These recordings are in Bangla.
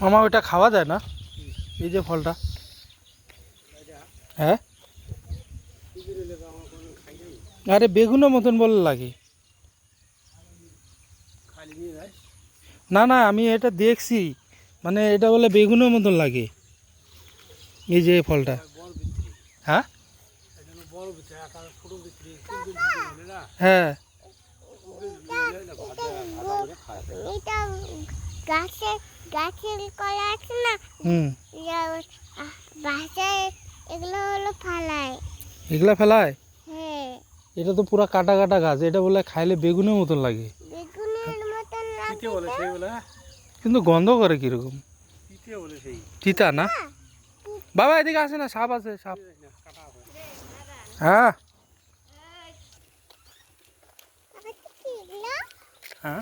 মামা ওইটা খাওয়া যায় না? এই যে ফলটা। হ্যাঁ, আরে বেগুনের মতন বলে লাগে। না না, আমি এটা দেখছি, মানে এটা বলে বেগুনের মতন লাগে এই যে ফলটা। হ্যাঁ হ্যাঁ, এটা গাছের গাছের কলা আছে না? হুম, বাসায় এগুলো হলো ফালায়। এগুলা ফেলায়? হ্যাঁ, এটা তো পুরা কাটা কাটা গাছ, এটা বলে খাইলে বেগুনের মতন লাগে, বেগুনের মতন লাগে। কিন্তু গন্ধ করে কিরকম। তিতা না? বাবা এদিকে আসে না, সাপ আছে, সাপ। হ্যাঁ হ্যাঁ,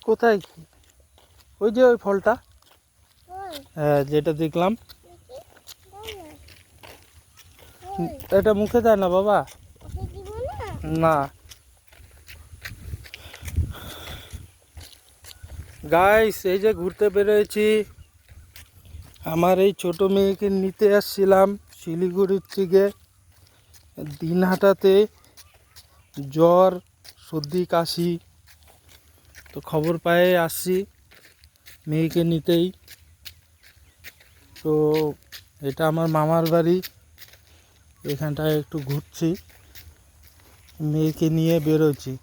কোথায়? ওই যে ওই ফলটা, হ্যাঁ যেটা দেখলাম। এটা মুখে দেয় না বাবা, না। গাইস, এই যে ঘুরতে বেরোয়েছি, আমার এই ছোট মেয়েকে নিতে আসছিলাম শিলিগুড়ির থেকে। দিনহাটাতে জ্বর, সর্দি, কাশি, তো খবর পায়ে আসছি মেয়েকে নিতেই। তো এটা আমার মামার বাড়ি, এখানটায় একটু ঘুরছি, মেয়েকে নিয়ে বেরোচ্ছি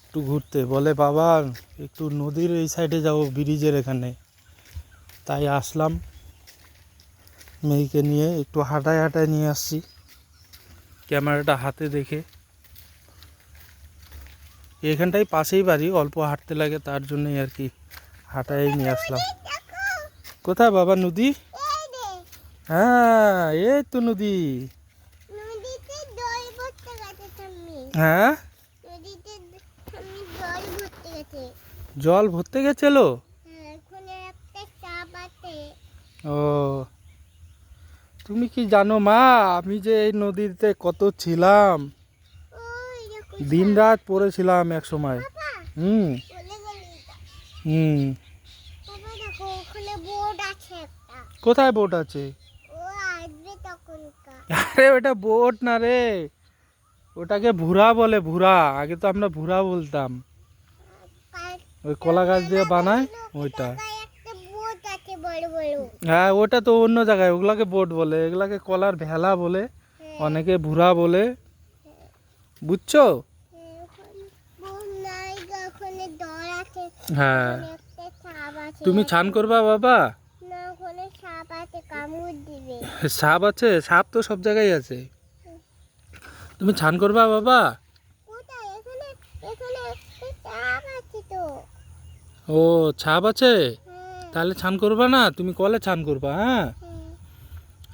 একটু ঘুরতে। বলে বাবা একটু নদীর এই সাইডে যাবো, ব্রিজের এখানে। তাই আসলাম, মেয়েকে নিয়ে একটু হাঁটায় হাঁটায় নিয়ে আসছি, ক্যামেরাটা হাতে দেখে। এখানটাই পাশেই বাড়ি, অল্প হাঁটতে লাগে, তার জন্যই আর কি হাঁটায় নিয়ে আসলাম। কোথায় বাবা নদী? হ্যাঁ এই তো নদী। হ্যাঁ, জল ভরতে গেছিল। ও, তুমি কি জানো মা, আমি যে এই নদীতে কত ছিলাম, দিন রাত পড়েছিলাম এক সময়। হুম হুম। কোথায় বোট আছে? আরে ওটা বোট না রে, ওটাকে ভুরা বলে, ভুরা। আগে তো আমরা ভুরা বলতাম, ওই কলা গাছ দিয়ে বানায় ওইটা। হ্যাঁ ওটা তো অন্য জায়গায়, ওগুলাকে বোট বলে, এগুলাকে কলার ভেলা বলে, অনেকে ভুরা বলে, বুঝছো? হ্যাঁ, তুমি ছান করবা বাবা? সাপ আছে? সাপ তো সব জায়গায় আছে, তুমি ছান করবা বাবা? ও ছাপ আছে, তাহলে ছান করবা না, তুমি কলে ছান করবা।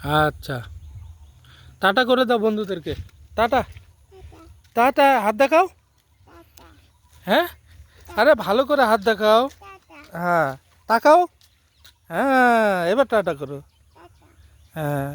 হ্যাঁ আচ্ছা, টাটা করে দাও বন্ধুদেরকে, টাটা। টাটা, হাত দেখাও। হ্যাঁ, আরে ভালো করে হাত দেখাও। হ্যাঁ তাকাও। হ্যাঁ এবার টাটা করো। হ্যাঁ।